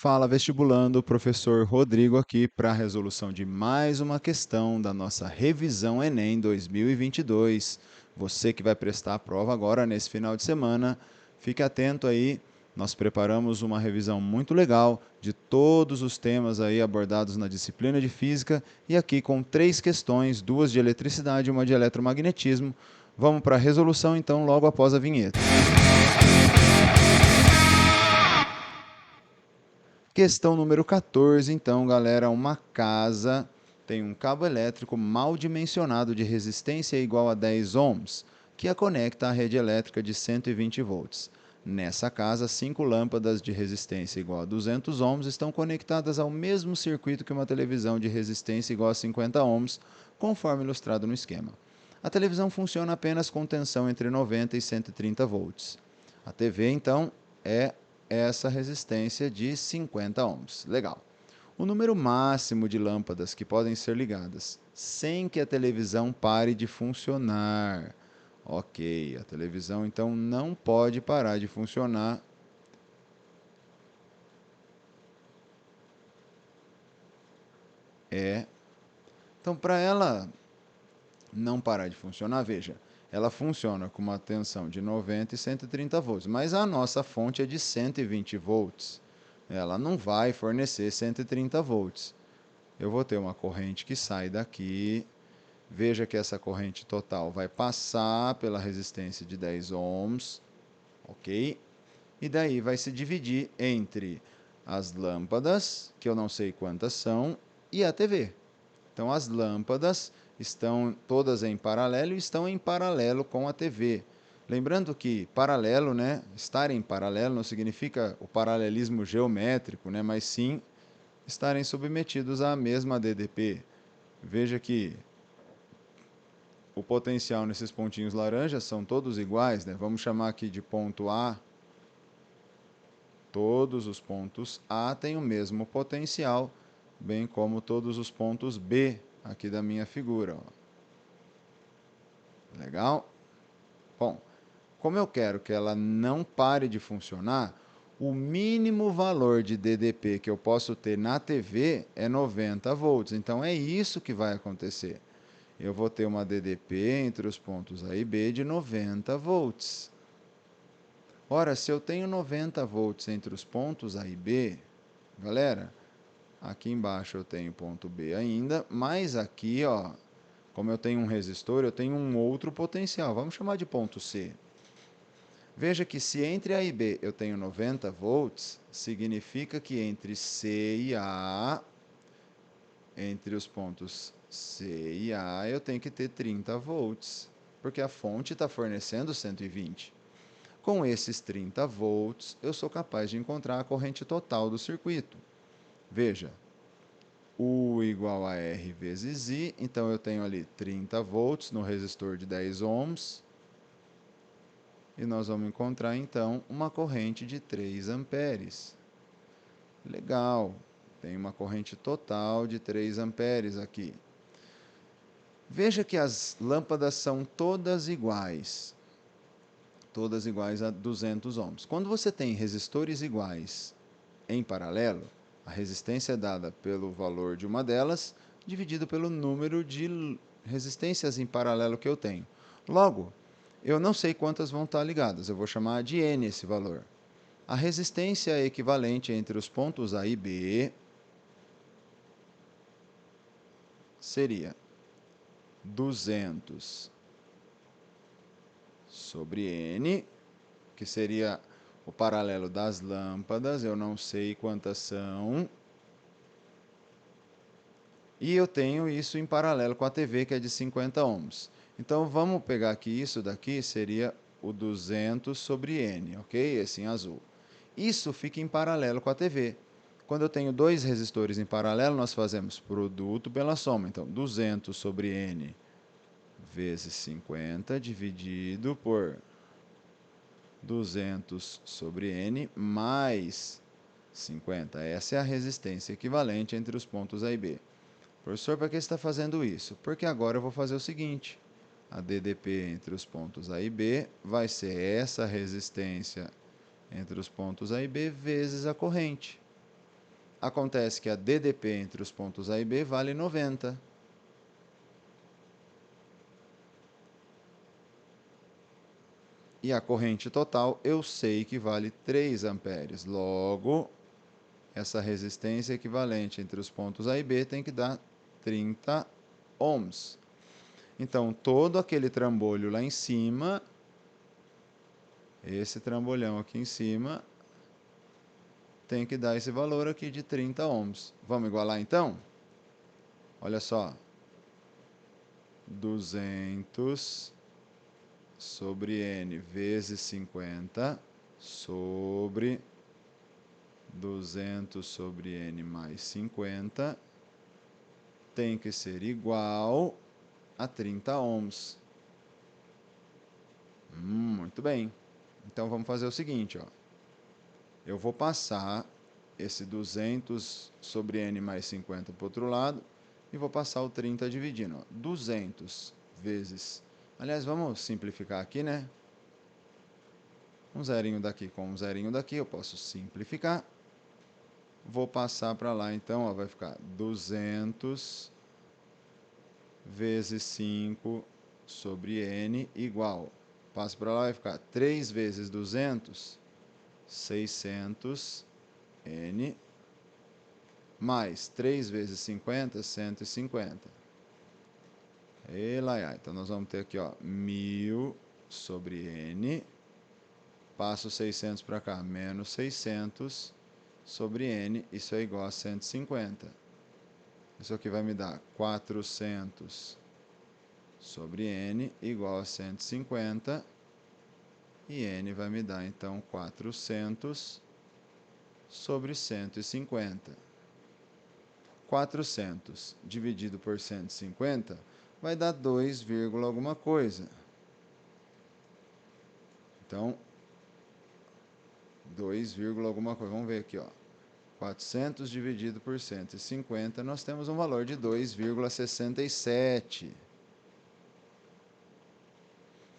Fala vestibulando, professor Rodrigo aqui para a resolução de mais uma questão da nossa revisão Enem 2022. Você que vai prestar a prova agora nesse final de semana, fique atento aí. Nós preparamos uma revisão muito legal de todos os temas aí abordados na disciplina de física e aqui com 3 questões, 2 de eletricidade e uma de eletromagnetismo. Vamos para a resolução então logo após a vinheta. Questão número 14, então, galera, uma casa tem um cabo elétrico mal dimensionado de resistência igual a 10 ohms, que a conecta à rede elétrica de 120 volts. Nessa casa, 5 lâmpadas de resistência igual a 200 ohms estão conectadas ao mesmo circuito que uma televisão de resistência igual a 50 ohms, conforme ilustrado no esquema. A televisão funciona apenas com tensão entre 90 e 130 volts. A TV, então, é essa resistência de 50 ohms. Legal. O número máximo de lâmpadas que podem ser ligadas sem que a televisão pare de funcionar. Ok, a televisão então não pode parar de funcionar. Então, para ela não parar de funcionar, veja, ela funciona com uma tensão de 90 e 130 volts, mas a nossa fonte é de 120 volts. Ela não vai fornecer 130 volts. Eu vou ter uma corrente que sai daqui. Veja que essa corrente total vai passar pela resistência de 10 ohms, ok? E daí vai se dividir entre as lâmpadas, que eu não sei quantas são, e a TV. Então as lâmpadas estão todas em paralelo e estão em paralelo com a TV. Lembrando que paralelo, né, estar em paralelo não significa o paralelismo geométrico, né, mas sim estarem submetidos à mesma DDP. Veja que o potencial nesses pontinhos laranjas são todos iguais, né? Vamos chamar aqui de ponto A. Todos os pontos A têm o mesmo potencial, bem como todos os pontos B aqui da minha figura. Ó. Legal? Bom, como eu quero que ela não pare de funcionar, o mínimo valor de DDP que eu posso ter na TV é 90 volts. Então é isso que vai acontecer. Eu vou ter uma DDP entre os pontos A e B de 90 volts. Ora, se eu tenho 90 volts entre os pontos A e B, galera, aqui embaixo eu tenho ponto B ainda, mas aqui, ó, como eu tenho um resistor, eu tenho um outro potencial. Vamos chamar de ponto C. Veja que se entre A e B eu tenho 90 volts, significa que entre C e A, entre os pontos C e A, eu tenho que ter 30 volts, porque a fonte está fornecendo 120. Com esses 30 volts, eu sou capaz de encontrar a corrente total do circuito. Veja, U igual a R vezes I, então eu tenho ali 30 volts no resistor de 10 ohms, e nós vamos encontrar então uma corrente de 3 amperes. Legal, tem uma corrente total de 3 amperes aqui. Veja que as lâmpadas são todas iguais a 200 ohms. Quando você tem resistores iguais em paralelo, a resistência é dada pelo valor de uma delas, dividido pelo número de resistências em paralelo que eu tenho. Logo, eu não sei quantas vão estar ligadas, eu vou chamar de N esse valor. A resistência equivalente entre os pontos A e B seria 200 sobre N, que seria o paralelo das lâmpadas, eu não sei quantas são. E eu tenho isso em paralelo com a TV, que é de 50 ohms. Então, vamos pegar aqui, isso daqui seria o 200 sobre N, ok? Esse em azul. Isso fica em paralelo com a TV. Quando eu tenho dois resistores em paralelo, nós fazemos produto pela soma. Então, 200 sobre N vezes 50 dividido por 200 sobre N mais 50. Essa é a resistência equivalente entre os pontos A e B. Professor, para que você está fazendo isso? Porque agora eu vou fazer o seguinte. A DDP entre os pontos A e B vai ser essa resistência entre os pontos A e B vezes a corrente. Acontece que a DDP entre os pontos A e B vale 90. E a corrente total eu sei que vale 3 amperes. Logo, essa resistência equivalente entre os pontos A e B tem que dar 30 ohms. Então, todo aquele trambolho lá em cima, esse trambolhão aqui em cima, tem que dar esse valor aqui de 30 ohms. Vamos igualar então? Olha só. 200 sobre N vezes 50 sobre 200 sobre N mais 50 tem que ser igual a 30 ohms. Muito bem. Então vamos fazer o seguinte, ó. Eu vou passar esse 200 sobre N mais 50 para o outro lado e vou passar o 30 dividindo. Ó. 200 vezes... Aliás, vamos simplificar aqui, né? Um zerinho daqui com um zerinho daqui, eu posso simplificar. Vou passar para lá, então, ó, vai ficar 200 vezes 5 sobre N igual. Passo para lá, vai ficar 3 vezes 200, 600 N, mais 3 vezes 50, 150. E lá, então nós vamos ter aqui, ó, 1000 sobre N, passo 600 para cá, menos 600 sobre N, isso é igual a 150. Isso aqui vai me dar 400 sobre N igual a 150. E N vai me dar, então, 400 sobre 150. 400 dividido por 150 vai dar 2, alguma coisa. Então, 2, alguma coisa. Vamos ver aqui, ó. 400 dividido por 150, nós temos um valor de 2,67.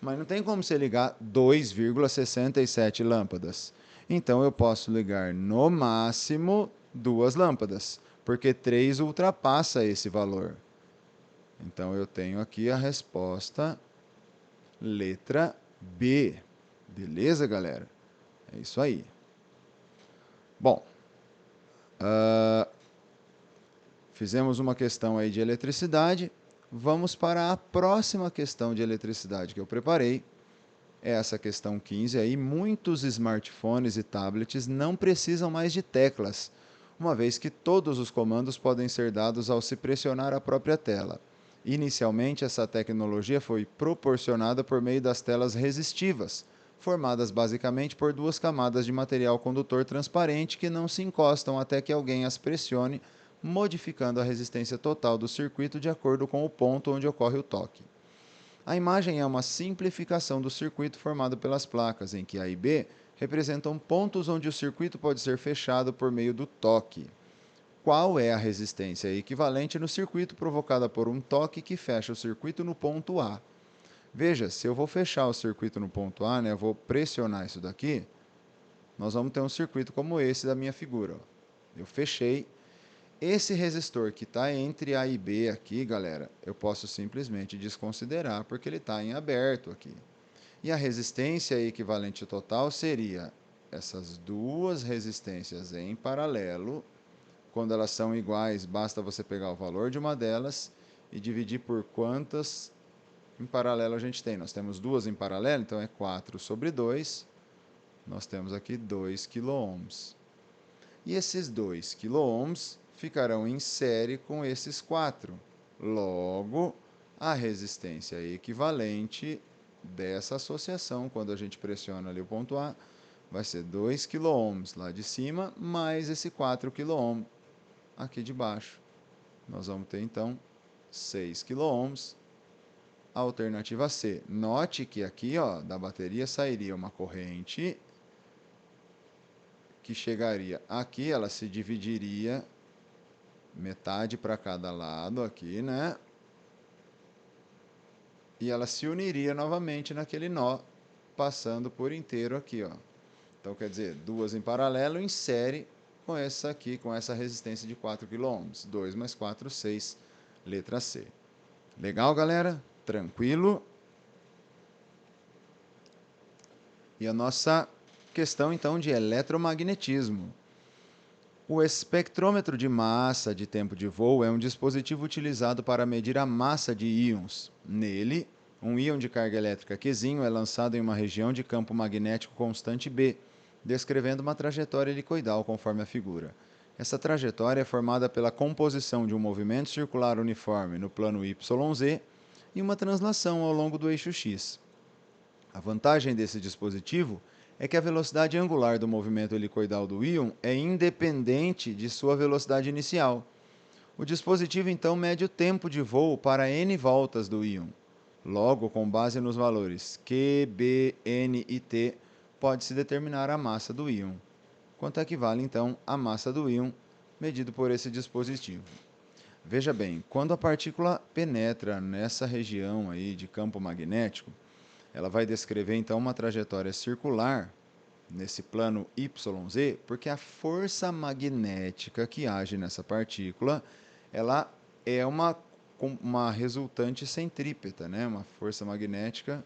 Mas não tem como você ligar 2,67 lâmpadas. Então eu posso ligar no máximo 2 lâmpadas, porque 3 ultrapassa esse valor. Então eu tenho aqui a resposta letra B. Beleza, galera? É isso aí. Bom, fizemos uma questão aí de eletricidade. Vamos para a próxima questão de eletricidade que eu preparei. É essa questão 15 aí. Muitos smartphones e tablets não precisam mais de teclas, uma vez que todos os comandos podem ser dados ao se pressionar a própria tela. Inicialmente, essa tecnologia foi proporcionada por meio das telas resistivas, formadas basicamente por 2 camadas de material condutor transparente que não se encostam até que alguém as pressione, modificando a resistência total do circuito de acordo com o ponto onde ocorre o toque. A imagem é uma simplificação do circuito formado pelas placas, em que A e B representam pontos onde o circuito pode ser fechado por meio do toque. Qual é a resistência equivalente no circuito provocada por um toque que fecha o circuito no ponto A? Veja, se eu vou fechar o circuito no ponto A, né, eu vou pressionar isso daqui, nós vamos ter um circuito como esse da minha figura. Ó. Eu fechei. Esse resistor que está entre A e B aqui, galera, eu posso simplesmente desconsiderar porque ele está em aberto aqui. E a resistência equivalente total seria essas duas resistências em paralelo. Quando elas são iguais, basta você pegar o valor de uma delas e dividir por quantas em paralelo a gente tem. Nós temos duas em paralelo, então é 4 sobre 2. Nós temos aqui 2 kΩ. E esses 2 kΩ ficarão em série com esses 4. Logo, a resistência equivalente dessa associação, quando a gente pressiona ali o ponto A, vai ser 2 kΩ lá de cima, mais esse 4 kΩ aqui de baixo. Nós vamos ter, então, 6 kΩ. Alternativa C. Note que aqui, ó, da bateria sairia uma corrente que chegaria aqui, ela se dividiria metade para cada lado aqui, né? E ela se uniria novamente naquele nó, passando por inteiro aqui, ó. Então, quer dizer, duas em paralelo em série com essa aqui, com essa resistência de 4 kΩ. 2 mais 4, 6, letra C. Legal, galera? Tranquilo? E a nossa questão, então, de eletromagnetismo. O espectrômetro de massa de tempo de voo é um dispositivo utilizado para medir a massa de íons. Nele, um íon de carga elétrica Q é lançado em uma região de campo magnético constante B, descrevendo uma trajetória helicoidal conforme a figura. Essa trajetória é formada pela composição de um movimento circular uniforme no plano YZ e uma translação ao longo do eixo X. A vantagem desse dispositivo é que a velocidade angular do movimento helicoidal do íon é independente de sua velocidade inicial. O dispositivo então mede o tempo de voo para n voltas do íon. Logo, com base nos valores Q, B, N e T, pode-se determinar a massa do íon. Quanto equivale então a massa do íon medido por esse dispositivo? Veja bem, quando a partícula penetra nessa região aí de campo magnético, ela vai descrever então uma trajetória circular nesse plano YZ, porque a força magnética que age nessa partícula, ela é uma resultante centrípeta, né? Uma força magnética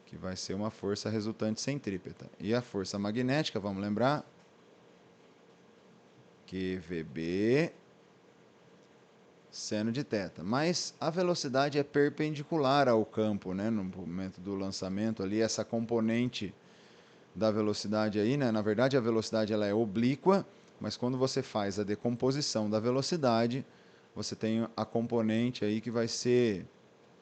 que vai ser uma força resultante centrípeta. E a força magnética, vamos lembrar, QVB seno de θ. Mas a velocidade é perpendicular ao campo, né? No momento do lançamento ali, essa componente da velocidade aí, né? Na verdade, a velocidade ela é oblíqua, mas quando você faz a decomposição da velocidade, você tem a componente aí que vai ser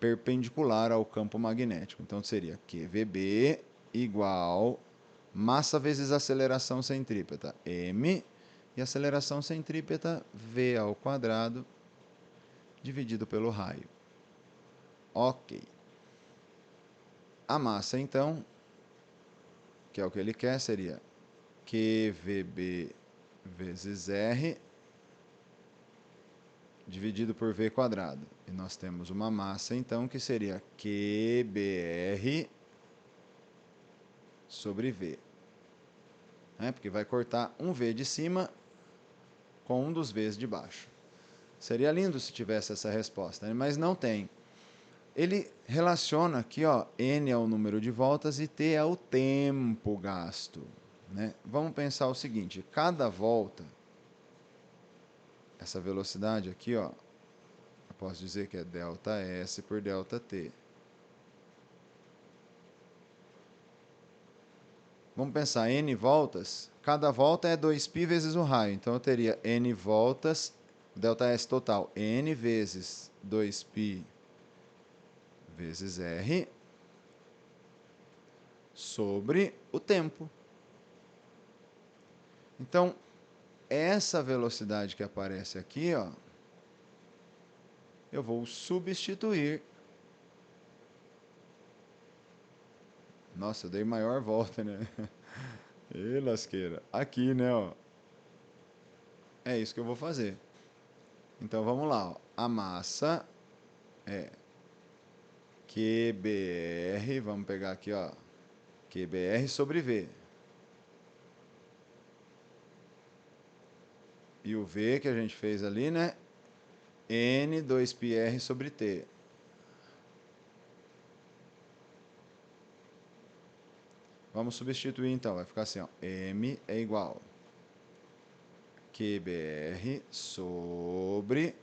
perpendicular ao campo magnético. Então seria QVB igual massa vezes aceleração centrípeta, m, e aceleração centrípeta v ao quadrado dividido pelo raio. Ok. A massa, então, que é o que ele quer, seria QVB vezes R dividido por V quadrado. E nós temos uma massa, então, que seria QBR sobre V. Porque vai cortar um V de cima com um dos Vs de baixo. Seria lindo se tivesse essa resposta, né? Mas não tem. Ele relaciona aqui, ó, N é o número de voltas e T é o tempo gasto, né? Vamos pensar o seguinte, cada volta, essa velocidade aqui, ó, eu posso dizer que é ΔS por ΔT. Vamos pensar, N voltas, cada volta é 2π vezes o raio, então eu teria N voltas, ΔS total, N vezes 2π vezes R sobre o tempo. Então, essa velocidade que aparece aqui, ó, eu vou substituir. Nossa, eu dei maior volta, né? Ê, lasqueira. Aqui, né, ó. É isso que eu vou fazer. Então, vamos lá, ó. A massa é QBR, vamos pegar aqui, ó, QBR sobre V. E o V que a gente fez ali, né? N 2πr sobre T. Vamos substituir então, vai ficar assim, ó, M é igual QBR sobre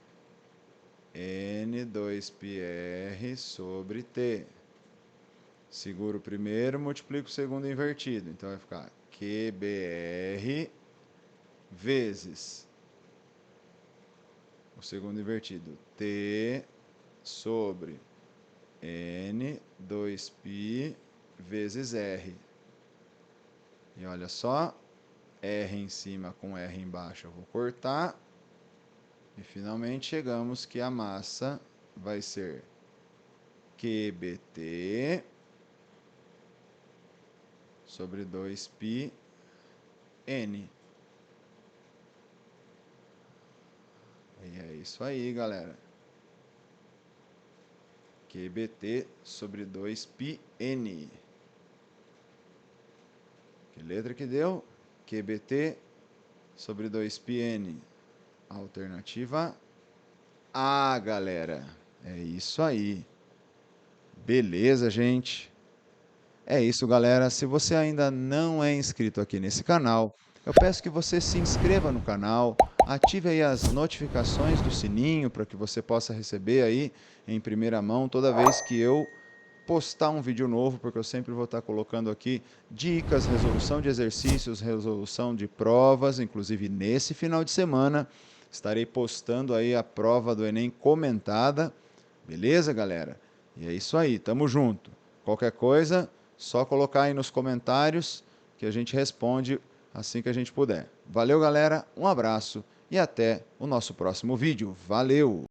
N 2πr sobre T. Seguro o primeiro, multiplico o segundo invertido. Então vai ficar QBR vezes o segundo invertido, T sobre N 2π vezes R. E olha só, R em cima com R embaixo eu vou cortar. E finalmente chegamos que a massa vai ser QBT sobre 2π N. E é isso aí, galera. QBT sobre 2π N. Que letra que deu? QBT sobre 2πn. Alternativa A, galera. É isso aí. Beleza, gente? É isso, galera. Se você ainda não é inscrito aqui nesse canal, eu peço que você se inscreva no canal, ative aí as notificações do sininho para que você possa receber aí em primeira mão toda vez que eu postar um vídeo novo, porque eu sempre vou estar colocando aqui dicas, resolução de exercícios, resolução de provas, inclusive nesse final de semana estarei postando aí a prova do Enem comentada. Beleza, galera? E é isso aí, tamo junto. Qualquer coisa, só colocar aí nos comentários que a gente responde assim que a gente puder. Valeu, galera, um abraço e até o nosso próximo vídeo. Valeu!